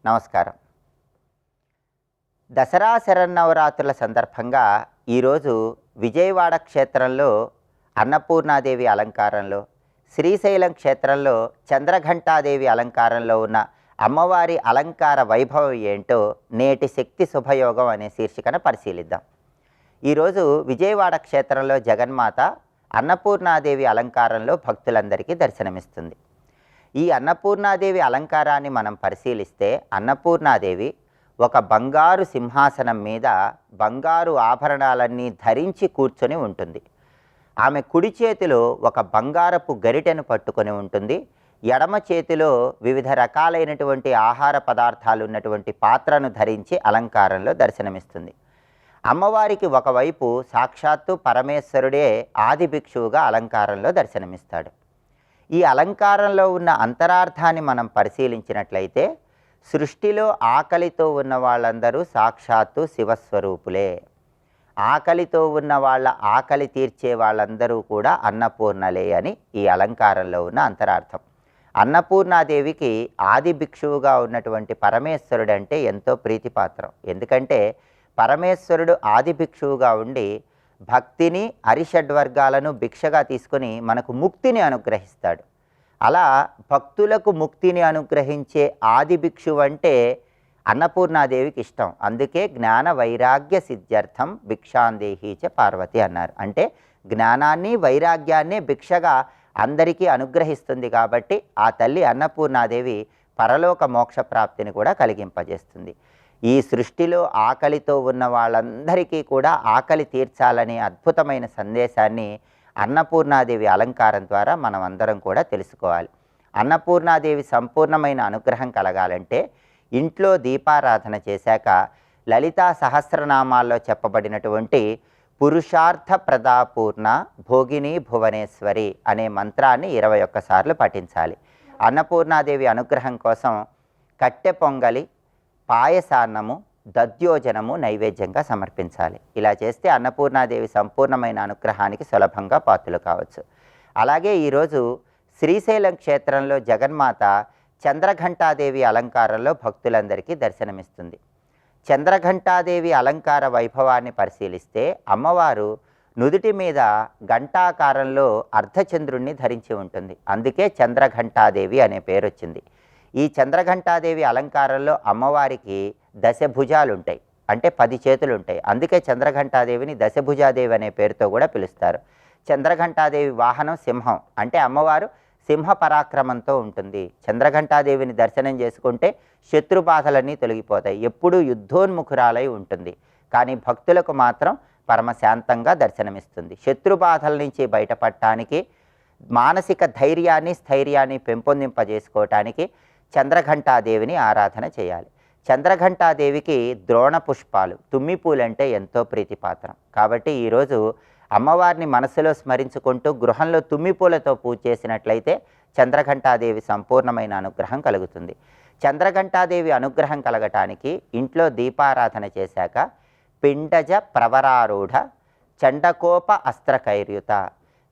నమస్కారం. దసరా శరన్నవరాత్రుల సందర్భంగా ఈరోజు విజయవాడ క్షేత్రంలో అన్నపూర్ణాదేవి అలంకారంలో, శ్రీశైలం క్షేత్రంలో చంద్రఘంటాదేవి అలంకారంలో ఉన్న అమ్మవారి అలంకార వైభవం ఏంటో నేటి శక్తి శుభయోగం అనే శీర్షికన పరిశీలిద్దాం. ఈరోజు విజయవాడ క్షేత్రంలో జగన్మాత అన్నపూర్ణాదేవి అలంకారంలో భక్తులందరికీ దర్శనమిస్తుంది. ఈ అన్నపూర్ణాదేవి అలంకారాన్ని మనం పరిశీలిస్తే అన్నపూర్ణాదేవి ఒక బంగారు సింహాసనం మీద బంగారు ఆభరణాలన్నీ ధరించి కూర్చొని ఉంటుంది. ఆమె కుడి చేతిలో ఒక బంగారపు గరిటెను పట్టుకొని ఉంటుంది. ఎడమ చేతిలో వివిధ రకాలైనటువంటి ఆహార పదార్థాలు ఉన్నటువంటి పాత్రను ధరించి అలంకారంలో దర్శనమిస్తుంది. అమ్మవారికి ఒకవైపు సాక్షాత్తు పరమేశ్వరుడే ఆది భిక్షువుగా అలంకారంలో దర్శనమిస్తాడు. ఈ అలంకారంలో ఉన్న అంతరార్థాన్ని మనం పరిశీలించినట్లయితే సృష్టిలో ఆకలితో ఉన్న వాళ్ళందరూ సాక్షాత్తు శివస్వరూపులే. ఆకలితో ఉన్న వాళ్ళ ఆకలి తీర్చే వాళ్ళందరూ కూడా అన్నపూర్ణలే అని ఈ అలంకారంలో ఉన్న అంతరార్థం. అన్నపూర్ణాదేవికి ఆది భిక్షువుగా ఉన్నటువంటి పరమేశ్వరుడు అంటే ఎంతో ప్రీతిపాత్రం. ఎందుకంటే పరమేశ్వరుడు ఆది భిక్షువుగా ఉండి భక్తిని అరిషడ్వర్గాలను భిక్షగా తీసుకొని మనకు ముక్తిని అనుగ్రహిస్తాడు. అలా భక్తులకు ముక్తిని అనుగ్రహించే ఆది భిక్షువు అంటే అన్నపూర్ణాదేవికి ఇష్టం. అందుకే జ్ఞాన వైరాగ్య సిద్ధ్యర్థం భిక్షాందేహీ చ పార్వతి అన్నారు. అంటే జ్ఞానాన్ని వైరాగ్యాన్ని భిక్షగా అందరికీ అనుగ్రహిస్తుంది కాబట్టి ఆ తల్లి అన్నపూర్ణాదేవి పరలోక మోక్ష ప్రాప్తిని కూడా కలిగింపజేస్తుంది. ఈ సృష్టిలో ఆకలితో ఉన్న వాళ్ళందరికీ కూడా ఆకలి తీర్చాలనే అద్భుతమైన సందేశాన్ని అన్నపూర్ణాదేవి అలంకారం ద్వారా మనం అందరం కూడా తెలుసుకోవాలి. అన్నపూర్ణాదేవి సంపూర్ణమైన అనుగ్రహం కలగాలంటే ఇంట్లో దీపారాధన చేశాక లలితా సహస్రనామాల్లో చెప్పబడినటువంటి పురుషార్థ ప్రదాపూర్ణ భోగిని భువనేశ్వరి అనే మంత్రాన్ని 21 సార్లు పఠించాలి. అన్నపూర్ణాదేవి అనుగ్రహం కోసం కట్టె పొంగలి, పాయసాన్నము, దద్యోజనము నైవేద్యంగా సమర్పించాలి. ఇలా చేస్తే అన్నపూర్ణాదేవి సంపూర్ణమైన అనుగ్రహానికి సులభంగా పాత్రలు కావచ్చు. అలాగే ఈరోజు శ్రీశైలం క్షేత్రంలో జగన్మాత చంద్రఘంటాదేవి అలంకారంలో భక్తులందరికీ దర్శనమిస్తుంది. చంద్రఘంటాదేవి అలంకార వైభవాన్ని పరిశీలిస్తే అమ్మవారు నుదుటి మీద ఘంటాకారంలో అర్ధచంద్రుణ్ణి ధరించి ఉంటుంది. అందుకే చంద్రఘంటాదేవి అనే పేరు వచ్చింది. ఈ చంద్రఘంటాదేవి అలంకారంలో అమ్మవారికి దశభుజాలు ఉంటాయి, అంటే 10 చేతులు ఉంటాయి. అందుకే చంద్రఘంటాదేవిని దశభుజాదేవి అనే పేరుతో కూడా పిలుస్తారు. చంద్రఘంటాదేవి వాహనం సింహం, అంటే అమ్మవారు సింహ పరాక్రమంతో ఉంటుంది. చంద్రఘంటాదేవిని దర్శనం చేసుకుంటే శత్రుబాధలన్నీ తొలగిపోతాయి. ఎప్పుడూ యుద్ధోన్ముఖురాలై ఉంటుంది. కానీ భక్తులకు మాత్రం పరమశాంతంగా దర్శనమిస్తుంది. శత్రుబాధల నుంచి బయటపడటానికి, మానసిక ధైర్యాన్ని స్థైర్యాన్ని పెంపొందింపజేసుకోవటానికి చంద్రఘంటాదేవిని ఆరాధన చేయాలి. చంద్రఘంటాదేవికి ద్రోణ పుష్పాలు, తుమ్మిపూలంటే ఎంతో ప్రీతిపాత్రం. కాబట్టి ఈరోజు అమ్మవారిని మనసులో స్మరించుకుంటూ గృహంలో తుమ్మిపూలతో పూజ చేసినట్లయితే చంద్రఘంటాదేవి సంపూర్ణమైన అనుగ్రహం కలుగుతుంది. చంద్రఘంటాదేవి అనుగ్రహం కలగటానికి ఇంట్లో దీపారాధన చేశాక పిండజ ప్రవరారూఢ చండకోప అస్త్రకైర్యుత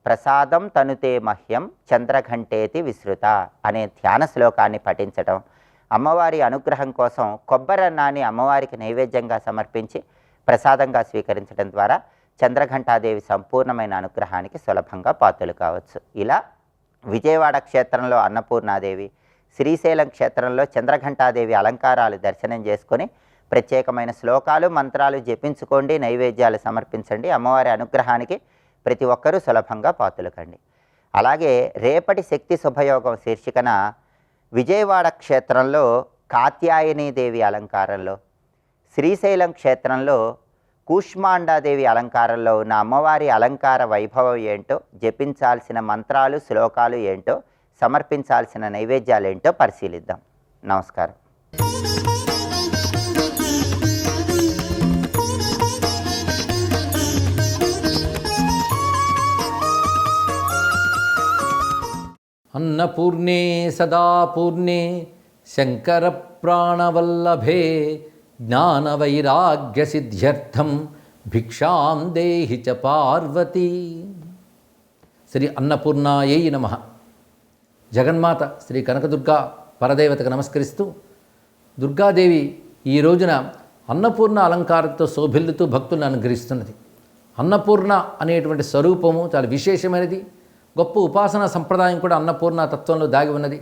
ప్రసాదం తనుతే మహ్యం చంద్రఘంటేతి విశ్రుత అనే ధ్యాన శ్లోకాన్ని పఠించడం, అమ్మవారి అనుగ్రహం కోసం కొబ్బరన్నాన్ని అమ్మవారికి నైవేద్యంగా సమర్పించి ప్రసాదంగా స్వీకరించడం ద్వారా చంద్రఘంటాదేవి సంపూర్ణమైన అనుగ్రహానికి సులభంగా పాత్రలు కావచ్చు. ఇలా విజయవాడ క్షేత్రంలో అన్నపూర్ణాదేవి, శ్రీశైలం క్షేత్రంలో చంద్రఘంటాదేవి అలంకారాలు దర్శనం చేసుకొని ప్రత్యేకమైన శ్లోకాలు మంత్రాలు జపించుకోండి, నైవేద్యాలు సమర్పించండి. అమ్మవారి అనుగ్రహానికి ప్రతి ఒక్కరూ సులభంగా పాత్రలు కండి. అలాగే రేపటి శక్తి శుభయోగం శీర్షికన విజయవాడ క్షేత్రంలో కాత్యాయనీదేవి అలంకారంలో, శ్రీశైలం క్షేత్రంలో కూష్మాండాదేవి అలంకారంలో ఉన్న అమ్మవారి అలంకార వైభవం ఏంటో, జపించాల్సిన మంత్రాలు శ్లోకాలు ఏంటో, సమర్పించాల్సిన నైవేద్యాలు ఏంటో పరిశీలిద్దాం. నమస్కారం. अन्नपूर्णे सदापूर्णे शङ्करप्राणवल्लभे ज्ञानवैराग्यसिद्ध्यर्थं भिक्षां देहि च पार्वती. శ్రీ అన్నపూర్ణాయై నమః. జగన్మాత శ్రీ కనకదుర్గా పరదేవతకు నమస్కరిస్తూ దుర్గాదేవి ఈ రోజున అన్నపూర్ణ అలంకారంతో శోభిల్లుతూ భక్తులను అనుగ్రహిస్తున్నది. అన్నపూర్ణ అనేటువంటి స్వరూపము చాలా విశేషమైనది. గొప్ప ఉపాసనా సంప్రదాయం కూడా అన్నపూర్ణ తత్వంలో దాగి ఉన్నది.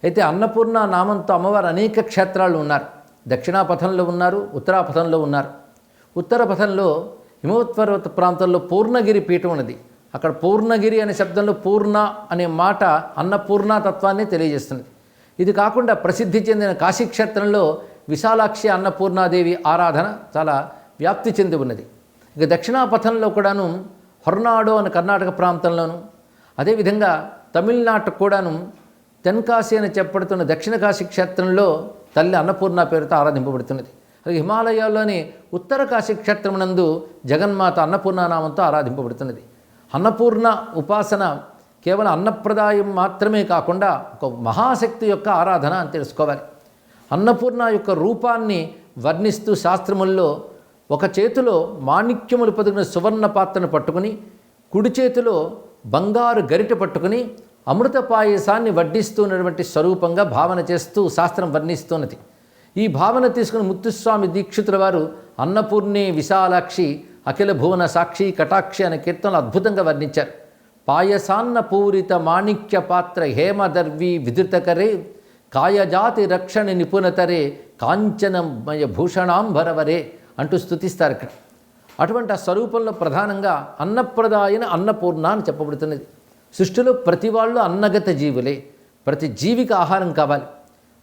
అయితే అన్నపూర్ణ నామంతో అమ్మవారు అనేక క్షేత్రాలు ఉన్నారు. దక్షిణాపథంలో ఉన్నారు, ఉత్తరాపథంలో ఉన్నారు. ఉత్తర పథంలో హిమవత్పర్వత ప్రాంతంలో పూర్ణగిరి పీఠం ఉన్నది. అక్కడ పూర్ణగిరి అనే శబ్దంలో పూర్ణ అనే మాట అన్నపూర్ణ తత్వాన్ని తెలియజేస్తున్నది. ఇది కాకుండా ప్రసిద్ధి చెందిన కాశీక్షేత్రంలో విశాలాక్షి అన్నపూర్ణాదేవి ఆరాధన చాలా వ్యాప్తి చెంది ఉన్నది. ఇక దక్షిణాపథంలో కూడాను హొర్నాడో అనే కర్ణాటక ప్రాంతంలోను, అదేవిధంగా తమిళనాడు కూడాను తెన్కాశీ అని చెప్పబడుతున్న దక్షిణ కాశీ క్షేత్రంలో తల్లి అన్నపూర్ణ పేరుతో ఆరాధింపబడుతున్నది. అలాగే హిమాలయాల్లోని ఉత్తర కాశీ క్షేత్రమునందు జగన్మాత అన్నపూర్ణ నామంతో ఆరాధింపబడుతున్నది. అన్నపూర్ణ ఉపాసన కేవలం అన్నప్రదాయం మాత్రమే కాకుండా ఒక మహాశక్తి యొక్క ఆరాధన అని తెలుసుకోవాలి. అన్నపూర్ణ యొక్క రూపాన్ని వర్ణిస్తూ శాస్త్రముల్లో ఒక చేతిలో మాణిక్యములు పొదిగిన సువర్ణ పాత్రను పట్టుకుని, కుడి చేతిలో బంగారు గరిట పట్టుకుని అమృత పాయసాన్ని వడ్డిస్తున్నటువంటి స్వరూపంగా భావన చేస్తూ శాస్త్రం వర్ణిస్తున్నది. ఈ భావన తీసుకుని ముత్తుస్వామి దీక్షితుల వారు అన్నపూర్ణే విశాలాక్షి అఖిల భువన సాక్షి కటాక్షి అనే కీర్తనలు అద్భుతంగా వర్ణించారు. పాయసాన్న పూరిత మాణిక్య పాత్ర హేమదర్వి విధృతకరే కాయజాతి రక్షణ నిపుణతరే కాంచనమయ భూషణాంబరవరే అంటూ స్తుతిస్తారు ఇక్కడ. అటువంటి ఆ స్వరూపంలో ప్రధానంగా అన్నప్రదాయన అన్నపూర్ణ అని చెప్పబడుతున్నది. సృష్టిలో ప్రతి వాళ్ళు అన్నగత జీవులే, ప్రతి జీవికి ఆహారం కావాలి.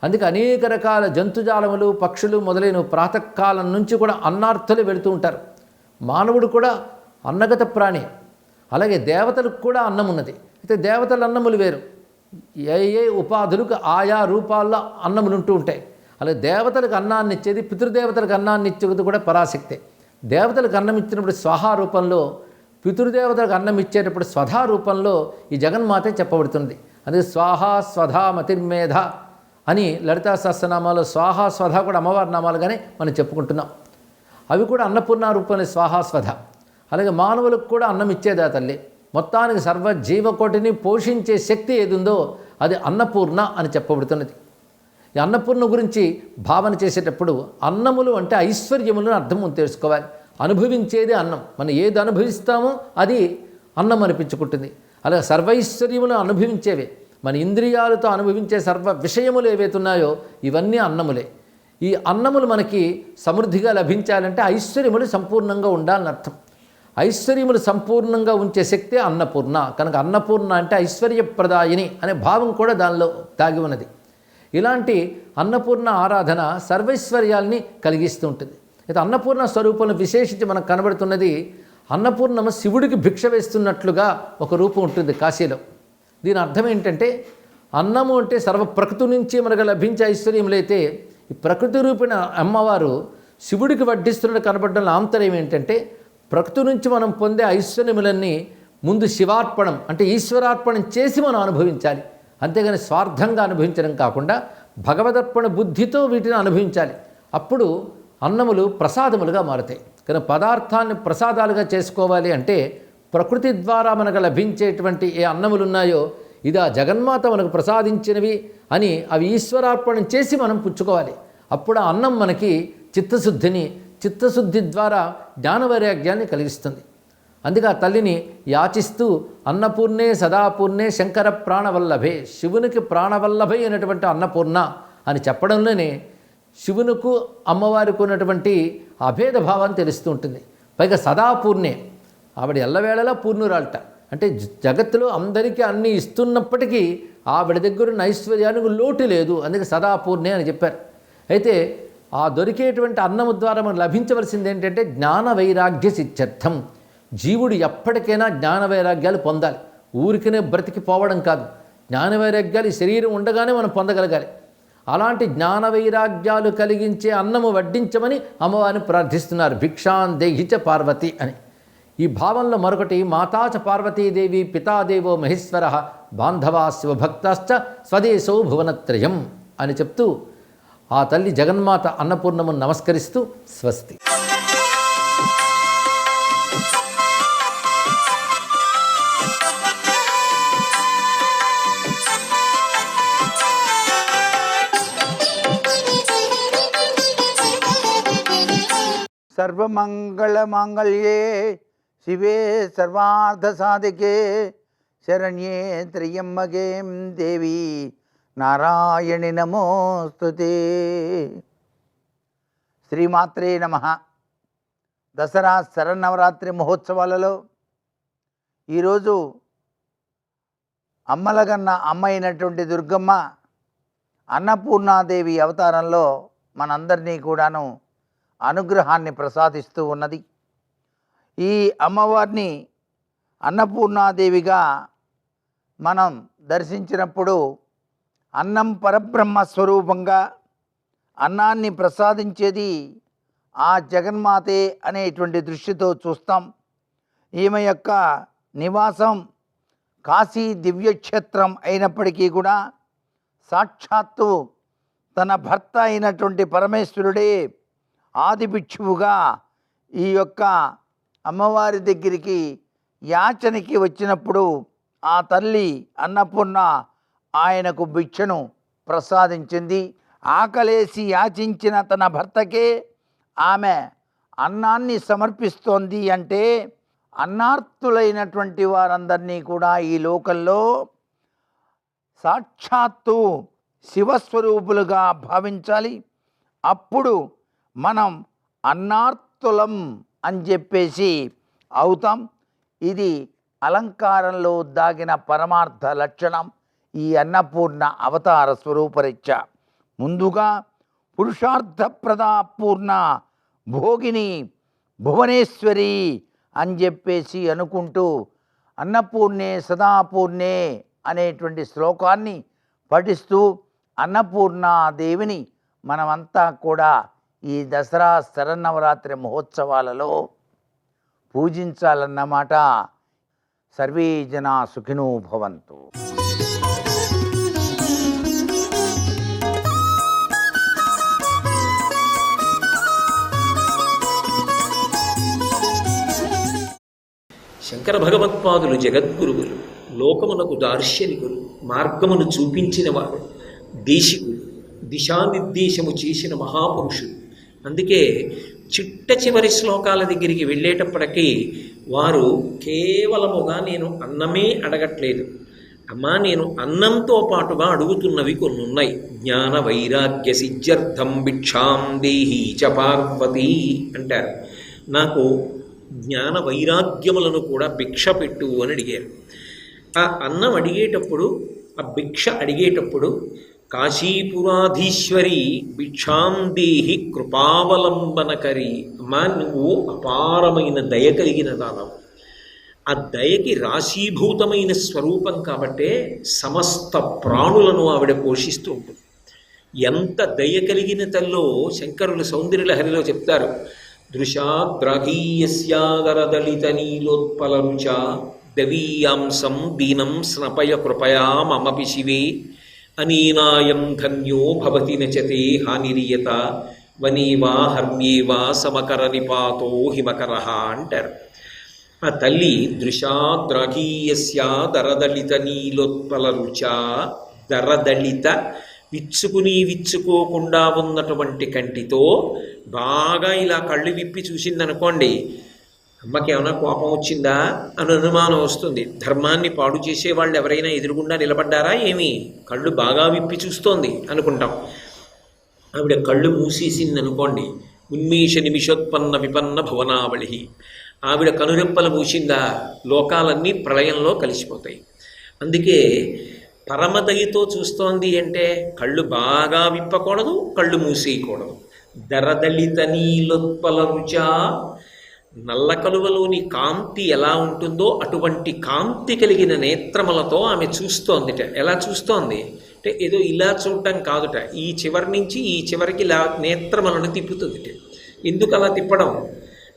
అందుకే అనేక రకాల జంతుజాలములు, పక్షులు మొదలైన ప్రాతకాలం నుంచి కూడా అన్నార్థులు వెళుతూ ఉంటారు. మానవుడు కూడా అన్నగత ప్రాణి. అలాగే దేవతలకు కూడా అన్నం ఉన్నది. అయితే దేవతల అన్నములు వేరు, ఏ ఉపాధులకు ఆయా రూపాల్లో అన్నములు ఉంటూ ఉంటాయి. అలాగే దేవతలకు అన్నాన్ని ఇచ్చేది, పితృదేవతలకు అన్నాన్ని ఇచ్చేది కూడా పరాశక్తే. దేవతలకు అన్నం ఇచ్చినప్పుడు స్వహా రూపంలో, పితృదేవతలకు అన్నం ఇచ్చేటప్పుడు స్వధా రూపంలో ఈ జగన్మాతే చెప్పబడుతుంది. అదే స్వాహా స్వధా మతిర్మేధ అని లలితా సహస్రనామాలో స్వాహా స్వధ కూడా అమ్మవారి నామాలుగానే మనం చెప్పుకుంటున్నాం. అవి కూడా అన్నపూర్ణ రూపంలో స్వాహా స్వధ. అలాగే మానవులకు కూడా అన్నం ఇచ్చేదా తల్లి. మొత్తానికి సర్వ జీవకోటిని పోషించే శక్తి ఏది ఉందో అది అన్నపూర్ణ అని చెప్పబడుతున్నది. ఈ అన్నపూర్ణ గురించి భావన చేసేటప్పుడు అన్నములు అంటే ఐశ్వర్యములను అర్థం తెలుసుకోవాలి. అనుభవించేది అన్నం. మనం ఏది అనుభవిస్తామో అది అన్నం అనిపించుకుంటుంది. అలాగే సర్వైశ్వర్యములు అనుభవించేవే, మన ఇంద్రియాలతో అనుభవించే సర్వ విషయములు ఏవైతే ఉన్నాయో ఇవన్నీ అన్నములే. ఈ అన్నములు మనకి సమృద్ధిగా లభించాలంటే ఐశ్వర్యములు సంపూర్ణంగా ఉండాలని అర్థం. ఐశ్వర్యములు సంపూర్ణంగా ఉంచే శక్తే అన్నపూర్ణ. కనుక అన్నపూర్ణ అంటే ఐశ్వర్యప్రదాయిని అనే భావం కూడా దానిలో దాగి ఉన్నది. ఇలాంటి అన్నపూర్ణ ఆరాధన సర్వైశ్వర్యాల్ని కలిగిస్తూ ఉంటుంది. అయితే అన్నపూర్ణ స్వరూపంలో విశేషించి మనకు కనబడుతున్నది అన్నపూర్ణమ శివుడికి భిక్ష వేస్తున్నట్లుగా ఒక రూపం ఉంటుంది కాశీలో. దీని అర్థం ఏంటంటే అన్నము అంటే సర్వ ప్రకృతి నుంచి మనకు లభించే ఐశ్వర్యములైతే ఈ ప్రకృతి రూపిణ అమ్మవారు శివుడికి వడ్డిస్తున్నట్టు కనబడడంలో ఆంతర్యం ఏంటంటే ప్రకృతి నుంచి మనం పొందే ఐశ్వర్యములన్నీ ముందు శివార్పణం అంటే ఈశ్వరార్పణం చేసి మనం అనుభవించాలి. అంతేగాని స్వార్థంగా అనుభవించడం కాకుండా భగవదర్పణ బుద్ధితో వీటిని అనుభవించాలి. అప్పుడు అన్నములు ప్రసాదములుగా మారుతాయి. కానీ పదార్థాన్ని ప్రసాదాలుగా చేసుకోవాలి అంటే ప్రకృతి ద్వారా మనకు లభించేటువంటి ఏ అన్నములు ఉన్నాయో ఇది ఆ జగన్మాత మనకు ప్రసాదించినవి అని అవి ఈశ్వరార్పణం చేసి మనం పుచ్చుకోవాలి. అప్పుడు ఆ అన్నం మనకి చిత్తశుద్ధి ద్వారా జ్ఞానవైరాగ్యాన్ని కలిగిస్తుంది. అందుకే ఆ తల్లిని యాచిస్తూ అన్నపూర్ణే సదాపూర్ణే శంకర ప్రాణవల్లభే, శివునికి ప్రాణవల్లభై అయినటువంటి అన్నపూర్ణ అని చెప్పడంలోనే శివునికి అమ్మవారికి ఉన్నటువంటి అభేద భావాన్ని తెలుస్తూ ఉంటుంది. పైగా సదాపూర్ణే, ఆవిడ ఎల్లవేళలా పూర్ణురాలట. అంటే జగత్తులో అందరికీ అన్నీ ఇస్తున్నప్పటికీ ఆవిడ దగ్గర ఉన్న ఐశ్వర్యానికి లోటు లేదు. అందుకే సదాపూర్ణే అని చెప్పారు. అయితే ఆ దొరికేటువంటి అన్నము ద్వారా మనం లభించవలసింది ఏంటంటే జ్ఞాన వైరాగ్య సిద్ధ్యర్థం. జీవుడు ఎప్పటికైనా జ్ఞాన వైరాగ్యాలు పొందాలి. ఊరికనే బ్రతికిపోవడం కాదు. జ్ఞాన వైరాగ్యాలు ఈ శరీరం ఉండగానే మనం పొందగలగాలి. అలాంటి జ్ఞాన వైరాగ్యాలు కలిగించే అన్నము వడ్డించమని అమ్మవారిని ప్రార్థిస్తున్నారు. భిక్షాన్ దేహిచ పార్వతి అని. ఈ భావంలో మరొకటి మాతాచ పార్వతీదేవి పితాదేవో మహేశ్వర బాంధవా శివభక్తాశ్చ స్వదేశో భువనత్రయం అని చెప్తూ ఆ తల్లి జగన్మాత అన్నపూర్ణమును నమస్కరిస్తూ స్వస్తి. సర్వమంగళమాంగళ్యే శివే సర్వార్థసాధికే శరణ్యే త్ర్యంబకే దేవి నారాయణి నమోస్తుతే. శ్రీమాత్రే నమః. దసరా శరన్నవరాత్రి మహోత్సవాలలో ఈరోజు అమ్మలగన్న అమ్మ అయినటువంటి దుర్గమ్మ అన్నపూర్ణాదేవి అవతారంలో మనందరినీ కూడాను అనుగ్రహాన్ని ప్రసాదిస్తూ ఉన్నది. ఈ అమ్మవారిని అన్నపూర్ణాదేవిగా మనం దర్శించినప్పుడు అన్నం పరబ్రహ్మ స్వరూపంగా అన్నాన్ని ప్రసాదించేది ఆ జగన్మాతే అనేటువంటి దృష్టితో చూస్తాం. ఈమె యొక్క నివాసం కాశీ దివ్యక్షేత్రం అయినప్పటికీ కూడా సాక్షాత్తు తన భర్త అయినటువంటి పరమేశ్వరుడే ఆదిభిక్షువుగా ఈ యొక్క అమ్మవారి దగ్గరికి యాచనకి వచ్చినప్పుడు ఆ తల్లి అన్నపూర్ణ ఆయనకు భిక్షను ప్రసాదించింది. ఆకలేసి యాచించిన తన భర్తకే ఆమె అన్నాన్ని సమర్పిస్తోంది అంటే అన్నార్తులైనటువంటి వారందరినీ కూడా ఈ లోకంలో సాక్షాత్తు శివస్వరూపులుగా భావించాలి. అప్పుడు మనం అన్నార్తులం అని చెప్పేసి అవుతాం. ఇది అలంకారంలో దాగిన పరమార్థ లక్షణం. ఈ అన్నపూర్ణ అవతార స్వరూపరీత్యా ముందుగా పురుషార్థప్రదా పూర్ణ భోగిని భువనేశ్వరి అని చెప్పేసి అనుకుంటూ అన్నపూర్ణే సదాపూర్ణే అనేటువంటి శ్లోకాన్ని పఠిస్తూ అన్నపూర్ణాదేవిని మనమంతా కూడా ఈ దసరా శరన్నవరాత్రి మహోత్సవాలలో పూజించాలన్నమాట. సర్వే జనా సుఖినో భవంతు. శంకర భగవత్పాదులు జగద్గురువులు, లోకమునకు దార్శనికులు, మార్గమును చూపించిన వారు, దేశికులు, దిశానిర్దేశము చేసిన మహాపురుషులు. అందుకే చిట్ట చివరి శ్లోకాల దగ్గరికి వెళ్ళేటప్పటికీ వారు కేవలముగా నేను అన్నమే అడగట్లేదు, అమ్మా నేను అన్నంతో పాటుగా అడుగుతున్నవి కొన్ని ఉన్నాయి. జ్ఞాన వైరాగ్య సిద్ధ్యర్థం భిక్షాం దేహి చ పార్వతీ అంటారు. నాకు జ్ఞాన వైరాగ్యములను కూడా భిక్ష పెట్టు అని అడిగారు. ఆ అన్నం అడిగేటప్పుడు, ఆ భిక్ష అడిగేటప్పుడు కాశీపురాధీశ్వరి భిక్షాం దేహి కృపావలంబనకరి, అమ్మా నువ్వు అపారమైన దయ కలిగిన దానవు. ఆ దయకి రాశీభూతమైన స్వరూపం కాబట్టే సమస్త ప్రాణులను ఆవిడ పోషిస్తూ ఉంటుంది. ఎంత దయ కలిగిన తల్లో శంకరులు సౌందర్యలహరిలో చెప్తారు. దృశాద్రాఘీయస్యాదరదళిత నీలోత్పలరుచ దవీయాంసం దీనం స్నపయ కృపయా మమపి శివే అనీనాయం ధన్యో భవతి నచతే హానిరియత వనీవా హర్మ్యేవా సమకర నిపాతో హిమకర అంటారు. ఆ తల్లి దృశాద్రాఘీయస్యాదరదళిత నీలోత్పలరుచ, దరదళిత విచ్చుకోకుండా ఉన్నటువంటి కంటితో బాగా ఇలా కళ్ళు విప్పి చూసిందనుకోండి, అమ్మకి ఏమైనా కోపం వచ్చిందా అని అనుమానం వస్తుంది. ధర్మాన్ని పాడు చేసేవాళ్ళు ఎవరైనా ఎదురుగుండా నిలబడ్డారా ఏమి, కళ్ళు బాగా విప్పి చూస్తోంది అనుకుంటాం. ఆవిడ కళ్ళు మూసేసింది అనుకోండి, ఉన్మేష నిమిషోత్పన్న విపన్న భువనావళి. ఆవిడ కనురెప్పలు మూసిందా లోకాలన్నీ ప్రళయంలో కలిసిపోతాయి. అందుకే పరమదయతో చూస్తోంది అంటే కళ్ళు బాగా విప్పకూడదు, కళ్ళు మూసేయకూడదు. దరదళిత నీలోత్పల రుచ, నల్ల కలువలోని కాంతి ఎలా ఉంటుందో అటువంటి కాంతి కలిగిన నేత్రములతో ఆమె చూస్తోందిట. ఎలా చూస్తోంది అంటే ఏదో ఇలా చూడటం కాదుట, ఈ చివరి నుంచి ఈ చివరికి ఇలా నేత్రములను తిప్పుతుందిట. ఎందుకు అలా తిప్పడం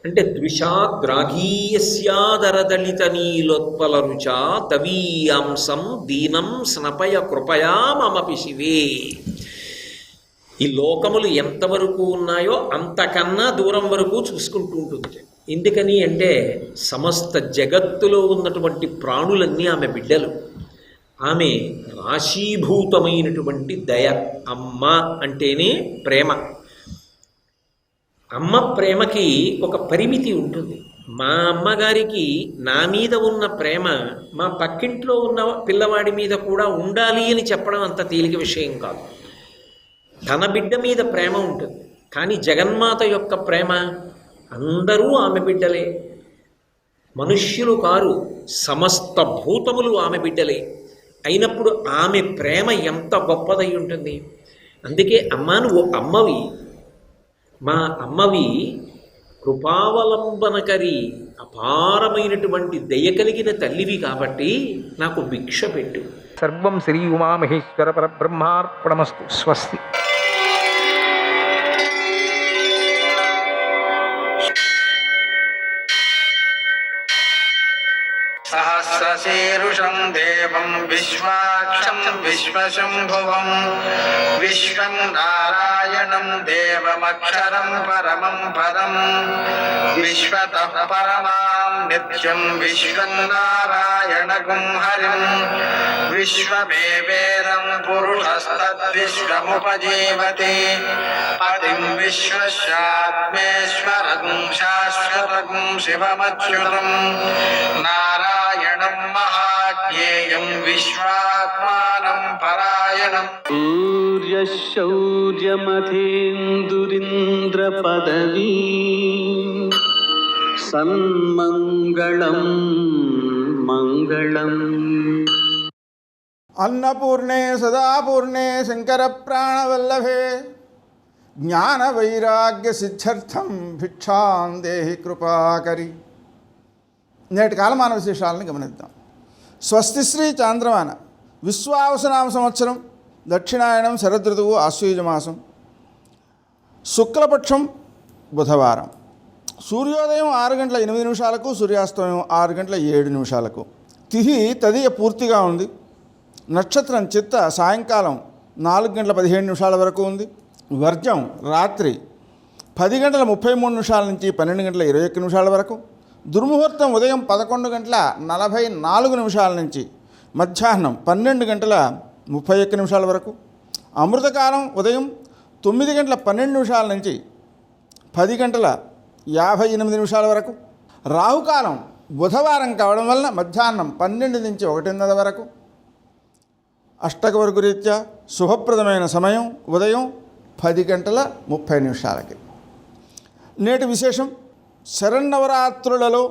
అంటే ద్విషాద్రాఘీయస్యాదరదళిత నీలోత్పల రుచ తవీయాంసం దీనం స్నపయ కృపయా మమపి శివే. ఈ లోకములు ఎంతవరకు ఉన్నాయో అంతకన్నా దూరం వరకు చూసుకుంటూ ఉంటుంది. ఎందుకని అంటే సమస్త జగత్తులో ఉన్నటువంటి ప్రాణులన్నీ ఆమె బిడ్డలు. ఆమె రాశీభూతమైనటువంటి దయ. అమ్మ అంటేనే ప్రేమ. అమ్మ ప్రేమకి ఒక పరిమితి ఉంటుంది. మా అమ్మగారికి నా మీద ఉన్న ప్రేమ మా పక్కింట్లో ఉన్న పిల్లవాడి మీద కూడా ఉండాలి అని చెప్పడం అంత తేలిక విషయం కాదు. తన బిడ్డ మీద ప్రేమ ఉంటుంది, కానీ జగన్మాత యొక్క ప్రేమ అందరూ ఆమె బిడ్డలే, మనుష్యులు కారు, సమస్త భూతములు ఆమె బిడ్డలే అయినప్పుడు ఆమె ప్రేమ ఎంత గొప్పదై ఉంటుంది. అందుకే అమ్మా నువ్వు అమ్మవి, మా అమ్మవి కృపావలంబనకరి అపారమైనటువంటి దయ కలిగిన తల్లివి కాబట్టి నాకు భిక్ష పెట్టు. సర్వం శ్రీ ఉమామహేశ్వర పరబ్రహ్మార్పణమస్తు. స్వస్తి. సహస్రశీరుషం దేవం విశ్వాక్షం విశ్వశంభువం విశ్వం నారాయణం దేవమక్షరం పరమం పదం విశ్వతః పరమాం నిత్యం విశ్వం నారాయణగుం హరిం విశ్వమేవేదం పురుషస్తద్విశ్వముపజీవతి పతిం విశ్వస్యాత్మేశ్వరం శాశ్వతం శివమచ్యుతం నారాయణం మహాజ్ఞేయం విశ్వాత్మానం పరాయణం. సూర్యశౌర్యమథేందురింద్ర పదవీ సన్మంగళం మంగళం. అన్నపూర్ణే సదాపూర్ణే శంకర ప్రాణవల్లభే జ్ఞాన వైరాగ్య సిద్ధ్యర్థం భిక్షాం దేహి కృపాకరి. నేటి కాలమాన విశేషాలను గమనిద్దాం. స్వస్తిశ్రీ చాంద్రమాన విశ్వావసనామ సంవత్సరం దక్షిణాయనం శరదృతువు ఆశ్వయుజమాసం శుక్లపక్షం బుధవారం. సూర్యోదయం 6:08 సూర్యాస్తమయం 6:07. తిథి తదియ పూర్తిగా ఉంది. నక్షత్రం చిత్త సాయంకాలం 4:17 వరకు ఉంది. వర్జం రాత్రి 10:33 నుంచి 12:21 వరకు. దుర్ముహూర్తం ఉదయం 11:44 నుంచి మధ్యాహ్నం 12:31 వరకు. అమృతకాలం ఉదయం 9:12 నుంచి 10:58 వరకు. రాహుకాలం బుధవారం కావడం వలన మధ్యాహ్నం 12 నుంచి 1:30 వరకు. అష్టకవర్గు రీత్యా శుభప్రదమైన సమయం ఉదయం 10:30. నేటి విశేషం శరన్నవరాత్రులలో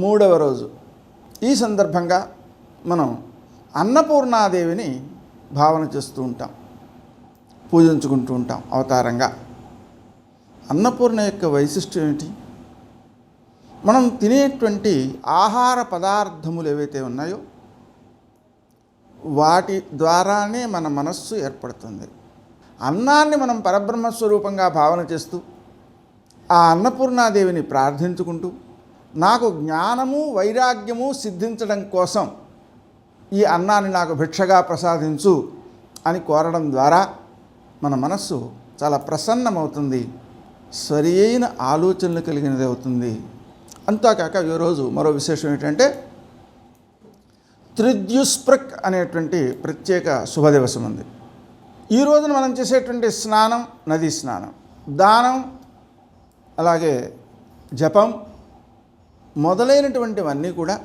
3వ రోజు. ఈ సందర్భంగా మనం అన్నపూర్ణాదేవిని భావన చేస్తూ ఉంటాం, పూజించుకుంటూ ఉంటాం అవతారంగా. అన్నపూర్ణ యొక్క వైశిష్ట్యం ఏమిటి? మనం తినేటువంటి ఆహార పదార్థములు ఏవైతే ఉన్నాయో వాటి ద్వారానే మన మనస్సు ఏర్పడుతుంది. అన్నాన్ని మనం పరబ్రహ్మస్వరూపంగా భావన చేస్తూ ఆ అన్నపూర్ణాదేవిని ప్రార్థించుకుంటూ నాకు జ్ఞానము వైరాగ్యము సిద్ధించడం కోసం ఈ అన్నాన్ని నాకు భిక్షగా ప్రసాదించు అని కోరడం ద్వారా మన మనస్సు చాలా ప్రసన్నమవుతుంది, సరి అయిన ఆలోచనలు కలిగినది అవుతుంది. అంతేకాక ఈరోజు మరో విశేషం ఏంటంటే త్రిద్యుస్పృక్ అనేటువంటి ప్రత్యేక శుభదివసం ఉంది. ఈ రోజున మనం చేసేటువంటి స్నానం నదీ స్నానం, దానం, అలాగే జపం మొదలైనటువంటివన్నీ కూడా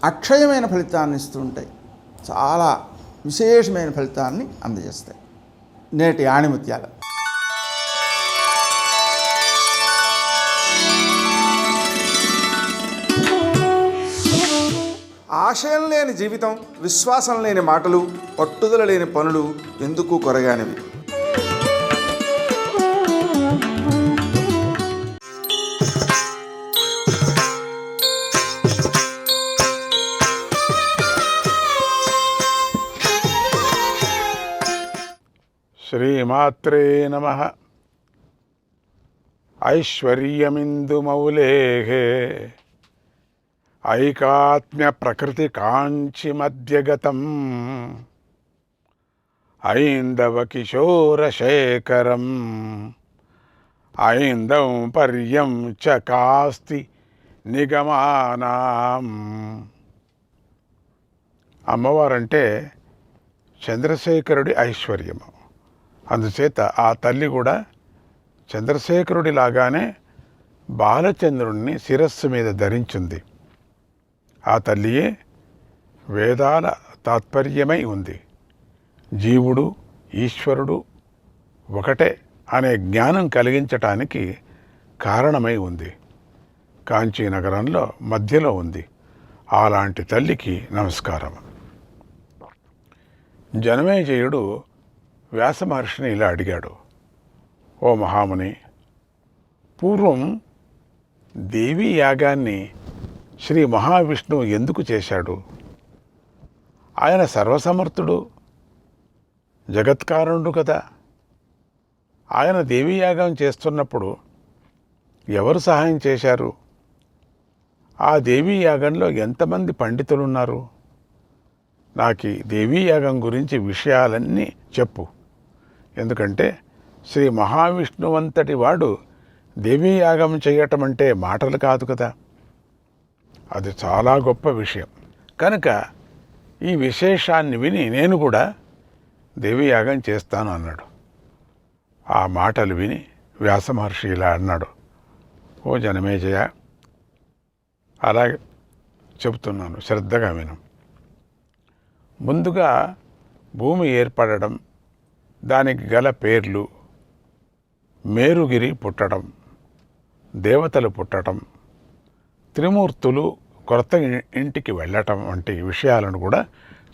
అక్షయమైన ఫలితాన్ని ఇస్తూ ఉంటాయి, చాలా విశేషమైన ఫలితాన్ని అందజేస్తాయి. నేటి ఆణిముత్యాలు. ఆశయం లేని జీవితం, విశ్వాసం లేని మాటలు, పట్టుదల లేని పనులు ఎందుకు కొరగానివి. శ్రీమాత్రే నమః. ఐశ్వర్యమిందుమౌలేః ఐకాత్మ్య ప్రకృతి కాంచి మధ్యగతం ఐందవ కిశోరశేఖరం ఐందం పర్యం చ కాస్తి నిగమానాం. అమ్మవారంటే చంద్రశేఖరుడి ఐశ్వర్యము. అందుచేత ఆ తల్లి కూడా చంద్రశేఖరుడిలాగానే బాలచంద్రుణ్ణి శిరస్సు మీద ధరించింది. ఆ తల్లియే వేదాల తాత్పర్యమై ఉంది. జీవుడు ఈశ్వరుడు ఒకటే అనే జ్ఞానం కలిగించటానికి కారణమై ఉంది. కాంచీ నగరంలో మధ్యలో ఉంది. అలాంటి తల్లికి నమస్కారం. జనమేజయుడు వ్యాస మహర్షిని ఇలా అడిగాడు, ఓ మహాముని, పూర్వం దేవీ యాగాన్ని శ్రీ మహావిష్ణువు ఎందుకు చేశాడు? ఆయన సర్వసమర్థుడు, జగత్కారణుడు కదా. ఆయన దేవీ యాగం చేస్తున్నప్పుడు ఎవరు సహాయం చేశారు? ఆ దేవీ యాగంలో ఎంతమంది పండితులున్నారు? నాకు దేవీ యాగం గురించి విషయాలన్నీ చెప్పు. ఎందుకంటే శ్రీ మహావిష్ణువంతటి వాడు దేవీ యాగం చేయటం అంటే మాటలు కాదు కదా. అది చాలా గొప్ప విషయం. కనుక ఈ విశేషాన్ని విని నేను కూడా దేవీ యాగం చేస్తాను అన్నాడు. ఆ మాటలు విని వ్యాస మహర్షి ఇలా అన్నాడు, ఓ జనమేజయ, అలాగే చెబుతున్నాను, శ్రద్ధగా విను. ముందుగా భూమి ఏర్పడడం, దానికి గల పేర్లు, మేరుగిరి పుట్టడం, దేవతలు పుట్టడం, త్రిమూర్తులు కొత్త ఇంటికి వెళ్ళటం వంటి విషయాలను కూడా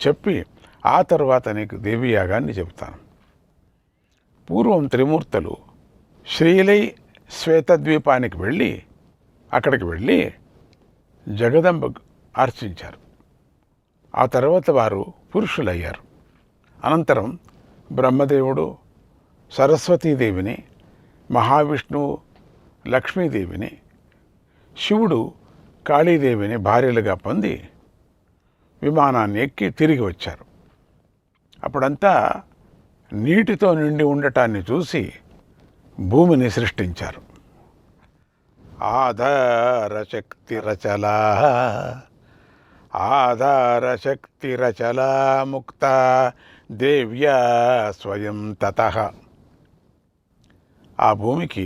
చెప్పి ఆ తర్వాత నీకు దేవీ యాగాన్ని చెబుతాను. పూర్వం త్రిమూర్తులు శ్రీలై శ్వేతద్వీపానికి వెళ్ళి అక్కడికి వెళ్ళి జగదంబ అర్చించారు. ఆ తర్వాత వారు పురుషులయ్యారు. అనంతరం బ్రహ్మదేవుడు సరస్వతీదేవిని, మహావిష్ణువు లక్ష్మీదేవిని, శివుడు కాళీదేవిని భార్యలుగా పొంది విమానాన్ని ఎక్కి తిరిగి వచ్చారు. అప్పుడంతా నీటితో నిండి ఉండటాన్ని చూసి భూమిని సృష్టించారు. ఆధారశక్తిరచలా ఆధారశక్తిరచలా ముక్త దేవ్యా స్వయం తతః. ఆ భూమికి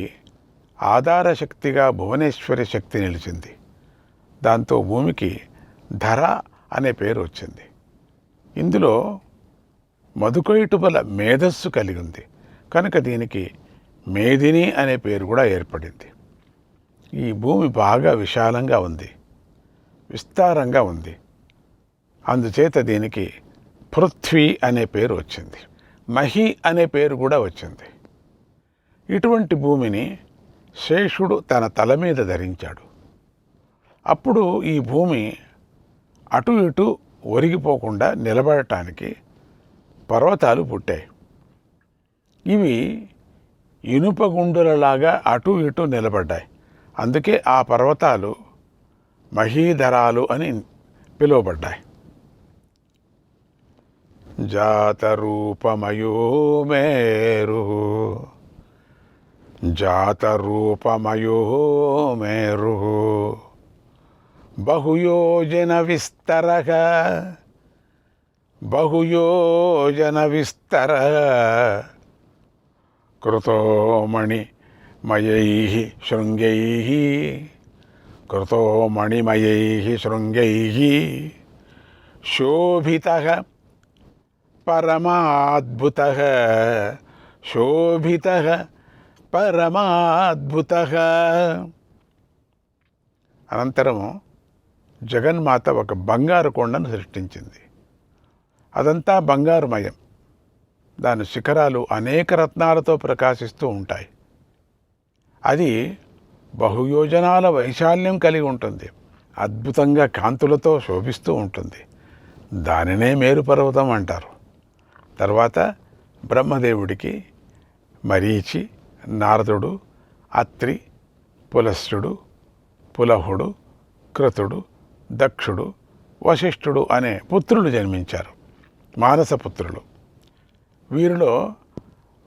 ఆధారశక్తిగా భువనేశ్వరి శక్తి నిలిచింది. దాంతో భూమికి ధర అనే పేరు వచ్చింది. ఇందులో మధుకైటుబల మేధస్సు కలిగి ఉంది కనుక దీనికి మేదిని అనే పేరు కూడా ఏర్పడింది. ఈ భూమి బాగా విశాలంగా ఉంది, విస్తారంగా ఉంది. అందుచేత దీనికి పృథ్వీ అనే పేరు వచ్చింది. మహి అనే పేరు కూడా వచ్చింది. ఇటువంటి భూమిని శేషుడు తన తల మీద ధరించాడు. అప్పుడు ఈ భూమి అటు ఇటు ఒరిగిపోకుండా నిలబడటానికి పర్వతాలు పుట్టాయి. ఇవి ఇనుప గుండులలాగా అటు ఇటు నిలబడ్డాయి. అందుకే ఆ పర్వతాలు మహీధరాలు అని పిలువబడ్డాయి. జాతరూపమయో మేరు జాతరూపమయో మేరు బహుయోజన విస్తరః బహుయోజన విస్తరః కృతో మణిమయైః శృంగైః కృతో మణిమయైః శృంగైః శోభితః పరమాద్భుతః శోభితః పరమాద్భుతః. అనంతరము జగన్మాత ఒక బంగారు కొండను సృష్టించింది. అదంతా బంగారుమయం. దాని శిఖరాలు అనేక రత్నాలతో ప్రకాశిస్తూ ఉంటాయి. అది బహుయోజనాల వైశాల్యం కలిగి ఉంటుంది. అద్భుతంగా కాంతులతో శోభిస్తూ ఉంటుంది. దానినే మేరుపర్వతం అంటారు. తర్వాత బ్రహ్మదేవుడికి మరీచి, నారదుడు, అత్రి, పులస్త్యుడు, పులహుడు, క్రతుడు, దక్షుడు, వశిష్ఠుడు అనే పుత్రులు జన్మించారు, మానసపుత్రులు. వీరిలో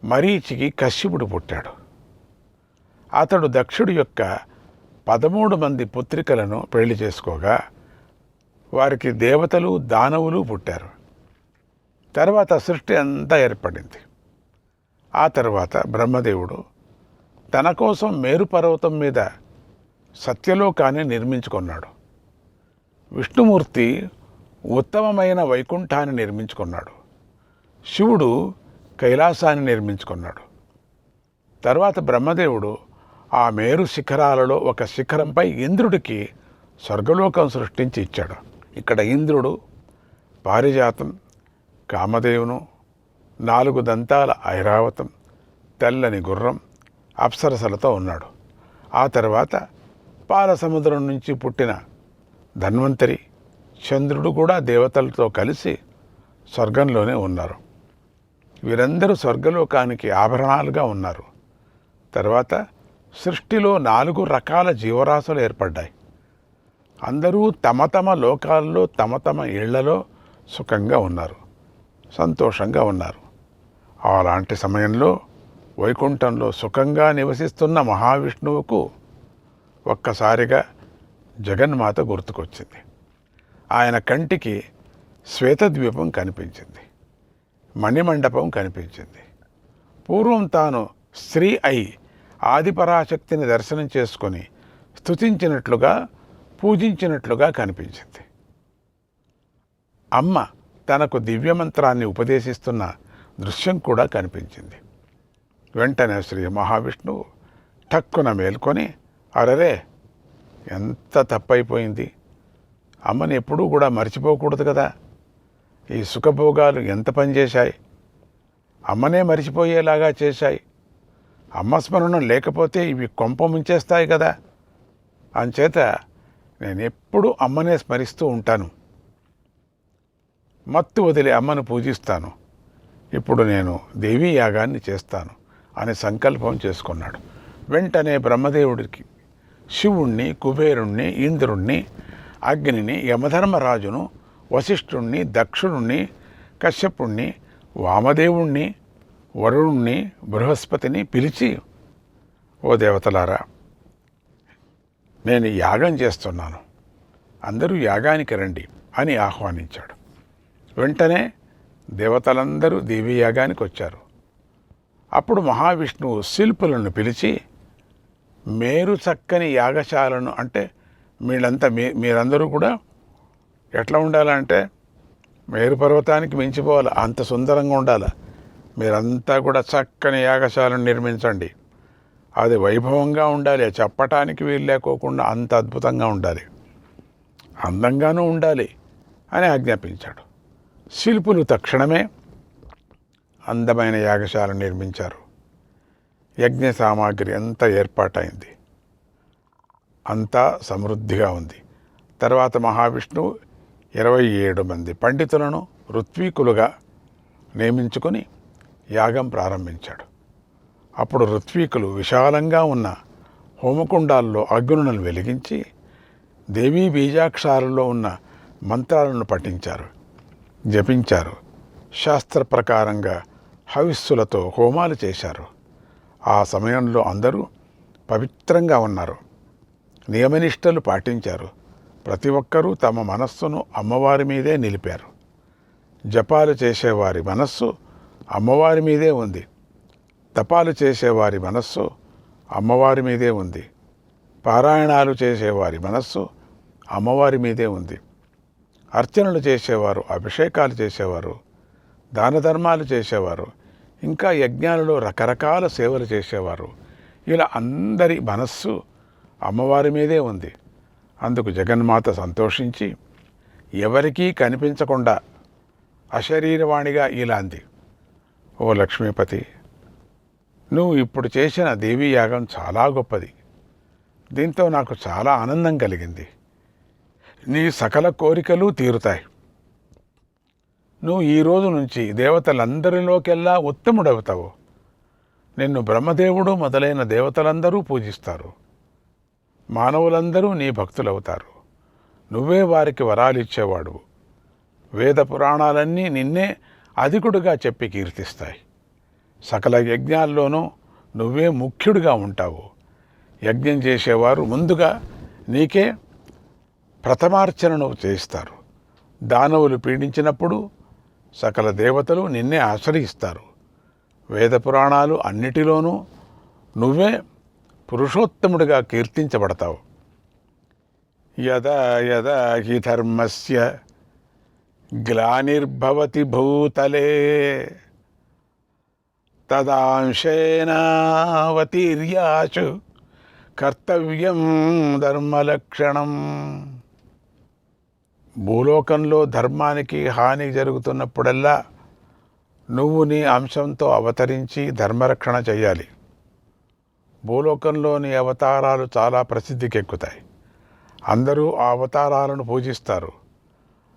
మరీచికి కశ్యపుడు పుట్టాడు. అతడు దక్షుడి యొక్క 13 మంది పుత్రికలను పెళ్లి చేసుకోగా వారికి దేవతలు, దానవులు పుట్టారు. తర్వాత సృష్టి అంతా ఏర్పడింది. ఆ తర్వాత బ్రహ్మదేవుడు తన కోసం మేరు పర్వతం మీద సత్యలోకాన్ని నిర్మించుకున్నాడు. విష్ణుమూర్తి ఉత్తమమైన వైకుంఠాన్ని నిర్మించుకున్నాడు. శివుడు కైలాసాన్ని నిర్మించుకున్నాడు. తర్వాత బ్రహ్మదేవుడు ఆ మేరు శిఖరాలలో ఒక శిఖరంపై ఇంద్రుడికి స్వర్గలోకం సృష్టించి ఇచ్చాడు. ఇక్కడ ఇంద్రుడు పారిజాతం, కామదేవును, 4 దంతాల ఐరావతం, తెల్లని గుర్రం, అప్సరసలతో ఉన్నాడు. ఆ తర్వాత పాల సముద్రం నుంచి పుట్టిన ధన్వంతరి, చంద్రుడు కూడా దేవతలతో కలిసి స్వర్గంలోనే ఉన్నారు. వీరందరూ స్వర్గలోకానికి ఆభరణాలుగా ఉన్నారు. తర్వాత సృష్టిలో 4 రకాల జీవరాశులు ఏర్పడ్డాయి. అందరూ తమ తమ లోకాల్లో తమ తమ ఇళ్లలో సుఖంగా ఉన్నారు, సంతోషంగా ఉన్నారు. అలాంటి సమయంలో వైకుంఠంలో సుఖంగా నివసిస్తున్న మహావిష్ణువుకు ఒక్కసారిగా జగన్మాత గుర్తుకొచ్చింది. ఆయన కంటికి శ్వేతద్వీపం కనిపించింది, మణిమండపం కనిపించింది. పూర్వం తాను స్త్రీ అయి ఆదిపరాశక్తిని దర్శనం చేసుకొని స్తుతించినట్లుగా, పూజించినట్లుగా కనిపించింది. అమ్మ తనకు దివ్యమంత్రాన్ని ఉపదేశిస్తున్న దృశ్యం కూడా కనిపించింది. వెంటనే శ్రీ మహావిష్ణువు ఠక్కున మేల్కొని, అరరే ఎంత తప్పైపోయింది, అమ్మని ఎప్పుడూ కూడా మర్చిపోకూడదు కదా, ఈ సుఖభోగాలు ఎంత పనిచేశాయి, అమ్మనే మరిచిపోయేలాగా చేశాయి, అమ్మ స్మరణం లేకపోతే ఇవి కొంప ముంచేస్తాయి కదా, అంచేత నేను ఎప్పుడూ అమ్మనే స్మరిస్తూ ఉంటాను, మత్తు వదిలి అమ్మను పూజిస్తాను, ఇప్పుడు నేను దేవీ యాగాన్ని చేస్తాను అని సంకల్పం చేసుకున్నాడు. వెంటనే బ్రహ్మదేవుడికి శివుణ్ణి, కుబేరుణ్ణి, ఇంద్రుణ్ణి, అగ్నిని, యమధర్మరాజును, వశిష్ఠుణ్ణి, దక్షుణ్ణి, కశ్యపుణ్ణి, వామదేవుణ్ణి, వరుణుణ్ణి, బృహస్పతిని పిలిచి, ఓ దేవతలారా, నేను యాగం చేస్తున్నాను, అందరూ యాగానికి రండి అని ఆహ్వానించాడు. వెంటనే దేవతలందరూ దేవీ యాగానికి వచ్చారు. అప్పుడు మహావిష్ణువు శిల్పులను పిలిచి, మేరు చక్కని యాగశాలను, అంటే మీరందరూ కూడా ఎట్లా ఉండాలంటే మేరు పర్వతానికి మించిపోవాలి, అంత సుందరంగా ఉండాలి, మీరంతా కూడా చక్కని యాగశాలను నిర్మించండి, అది వైభవంగా ఉండాలి, చెప్పటానికి వీలు లేకోకుండా అంత అద్భుతంగా ఉండాలి, అందంగానూ ఉండాలి అని ఆజ్ఞాపించాడు. శిల్పులు తక్షణమే అందమైన యాగశాల నిర్మించారు. యజ్ఞ సామాగ్రి అంతా ఏర్పాటైంది, అంతా సమృద్ధిగా ఉంది. తర్వాత మహావిష్ణువు 27 మంది పండితులను ఋత్వీకులుగా నియమించుకొని యాగం ప్రారంభించాడు. అప్పుడు ఋత్వీకులు విశాలంగా ఉన్న హోమకుండాల్లో అగ్నులను వెలిగించి దేవీ బీజాక్షరాల్లో ఉన్న మంత్రాలను పఠించారు, జపించారు. శాస్త్ర ప్రకారంగా హవిస్సులతో హోమాలు చేశారు. ఆ సమయంలో అందరూ పవిత్రంగా ఉన్నారు, నియమనిష్టలు పాటించారు. ప్రతి ఒక్కరూ తమ మనస్సును అమ్మవారి మీదే నిలిపారు. జపాలు చేసేవారి మనస్సు అమ్మవారి మీదే ఉంది, తపాలు చేసేవారి మనస్సు అమ్మవారి మీదే ఉంది, పారాయణాలు చేసేవారి మనస్సు అమ్మవారి మీదే ఉంది. అర్చనలు చేసేవారు, అభిషేకాలు చేసేవారు, దాన ధర్మాలు చేసేవారు, ఇంకా యజ్ఞాలలో రకరకాల సేవలు చేసేవారు. ఇలా అందరి మనస్సు అమ్మవారి మీదే ఉంది. అందుకు జగన్మాత సంతోషించి ఎవరికీ కనిపించకుండా అశరీరవాణిగా ఇలా అంది, ఓ లక్ష్మీపతి, నువ్వు ఇప్పుడు చేసిన దేవీ యాగం చాలా గొప్పది, దీంతో నాకు చాలా ఆనందం కలిగింది, నీ సకల కోరికలు తీరుతాయి. నువ్వు ఈ రోజు నుంచి దేవతలందరిలోకెల్లా ఉత్తముడవుతావు. నిన్ను బ్రహ్మదేవుడు మొదలైన దేవతలందరూ పూజిస్తారు. మానవులందరూ నీ భక్తులవుతారు. నువ్వే వారికి వరాలిచ్చేవాడు. వేద పురాణాలన్నీ నిన్నే అధికుడుగా చెప్పి కీర్తిస్తాయి. సకల యజ్ఞాల్లోనూ నువ్వే ముఖ్యుడిగా ఉంటావు. యజ్ఞం చేసేవారు ముందుగా నీకే ప్రథమార్చనను చేయిస్తారు. దానవులు పీడించినప్పుడు సకల దేవతలు నిన్నే ఆశ్రయిస్తారు. వేద పురాణాలు అన్నిటిలోనూ నువ్వే పురుషోత్తముడిగా కీర్తించబడతావు. యదా యదా హి ధర్మస్య గ్లానిర్భవతి భూతలే తదాంశేనావతీర్యాచు కర్తవ్యం ధర్మలక్షణం. భూలోకంలో ధర్మానికి హాని జరుగుతున్నప్పుడల్లా నువ్వు నీ అంశంతో అవతరించి ధర్మరక్షణ చేయాలి. భూలోకంలోని అవతారాలు చాలా ప్రసిద్ధికెక్కుతాయి. అందరూ ఆ అవతారాలను పూజిస్తారు.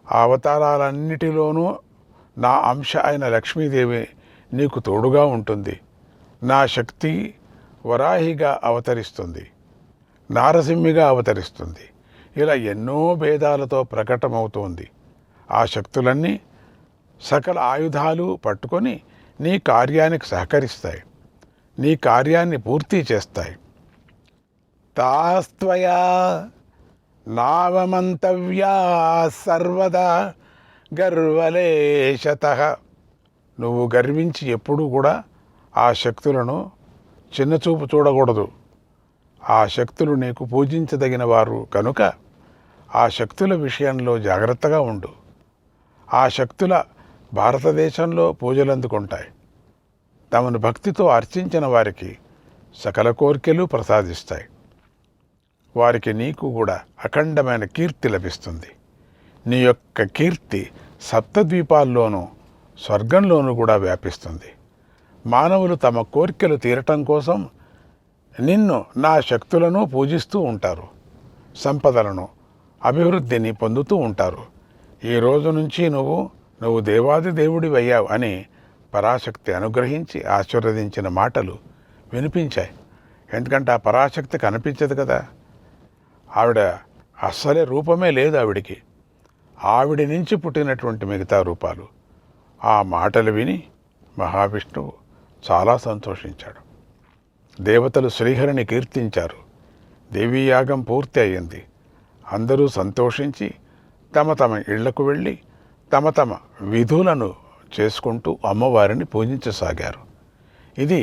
ఆ అవతారాలన్నిటిలోనూ నా అంశ అయిన లక్ష్మీదేవి నీకు తోడుగా ఉంటుంది. నా శక్తి వరాహిగా అవతరిస్తుంది, నారసింహిగా అవతరిస్తుంది. ఇలా ఎన్నో భేదాలతో ప్రకటమవుతోంది. ఆ శక్తులన్నీ సకల ఆయుధాలు పట్టుకొని నీ కార్యానికి సహకరిస్తాయి, నీ కార్యాన్ని పూర్తి చేస్తాయి. తాస్త్వయా నావమంతవ్యా సర్వదా గర్వలేశతః. నువ్వు గర్వించి ఎప్పుడూ కూడా ఆ శక్తులను చిన్నచూపు చూడకూడదు. ఆ శక్తులు నీకు పూజించదగిన వారు కనుక ఆ శక్తుల విషయంలో జాగ్రత్తగా ఉండు. ఆ శక్తుల భారతదేశంలో పూజలు అందుకుంటాయి. తమను భక్తితో అర్చించిన వారికి సకల కోరికలు ప్రసాదిస్తాయి. వారికి నీకు కూడా అఖండమైన కీర్తి లభిస్తుంది. నీ యొక్క కీర్తి సప్తద్వీపాల్లోనూ స్వర్గంలోనూ కూడా వ్యాపిస్తుంది. మానవులు తమ కోరికలు తీరటం కోసం నిన్ను, నా శక్తులను పూజిస్తూ ఉంటారు. సంపదలను, అభివృద్ధిని పొందుతూ ఉంటారు. ఈ రోజు నుంచి నువ్వు దేవాది దేవుడివి అయ్యావు అని పరాశక్తి అనుగ్రహించి ఆశీర్వదించిన మాటలు వినిపించాయి. ఎందుకంటే ఆ పరాశక్తి కనిపించదు కదా. ఆవిడ అస్సలే రూపమే లేదు ఆవిడికి. ఆవిడ నుంచి పుట్టినటువంటి మిగతా రూపాలు. ఆ మాటలు విని మహావిష్ణువు చాలా సంతోషించాడు. దేవతలు శ్రీహరిని కీర్తించారు. దేవీ యాగం పూర్తి అయ్యింది. అందరూ సంతోషించి తమ తమ ఇళ్లకు వెళ్ళి తమ తమ విధులను చేసుకుంటూ అమ్మవారిని పూజించసాగారు. ఇది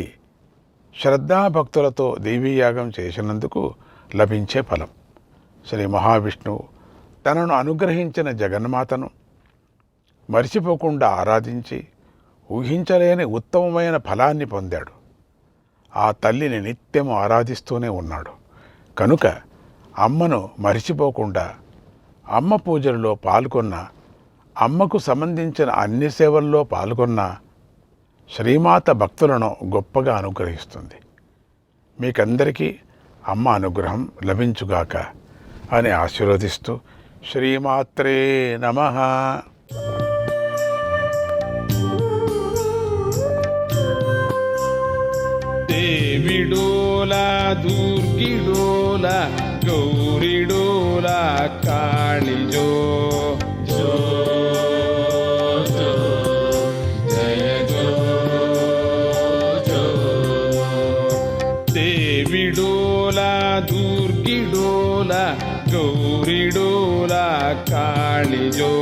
శ్రద్ధాభక్తులతో దేవీయాగం చేసినందుకు లభించే ఫలం. శ్రీ మహావిష్ణువు తనను అనుగ్రహించిన జగన్మాతను మరిచిపోకుండా ఆరాధించి ఊహించలేని ఉత్తమమైన ఫలాన్ని పొందాడు. ఆ తల్లిని నిత్యము ఆరాధిస్తూనే ఉన్నాడు. కనుక అమ్మను మరిచిపోకుండా అమ్మ పూజల్లో పాల్గొన్న, అమ్మకు సంబంధించిన అన్ని సేవల్లో పాల్గొన్న శ్రీమాత భక్తులను గొప్పగా అనుగ్రహిస్తుంది. మీకందరికీ అమ్మ అనుగ్రహం లభించుగాక అని ఆశీర్వదిస్తూ శ్రీమాత్రే నమః. దేవిడోలా దుర్గిడోలా గౌరిడోలా కాళిజో జో జో జయ జో జో. దేవిడోలా దుర్గిడోలా గౌరిడోలా కాళిజో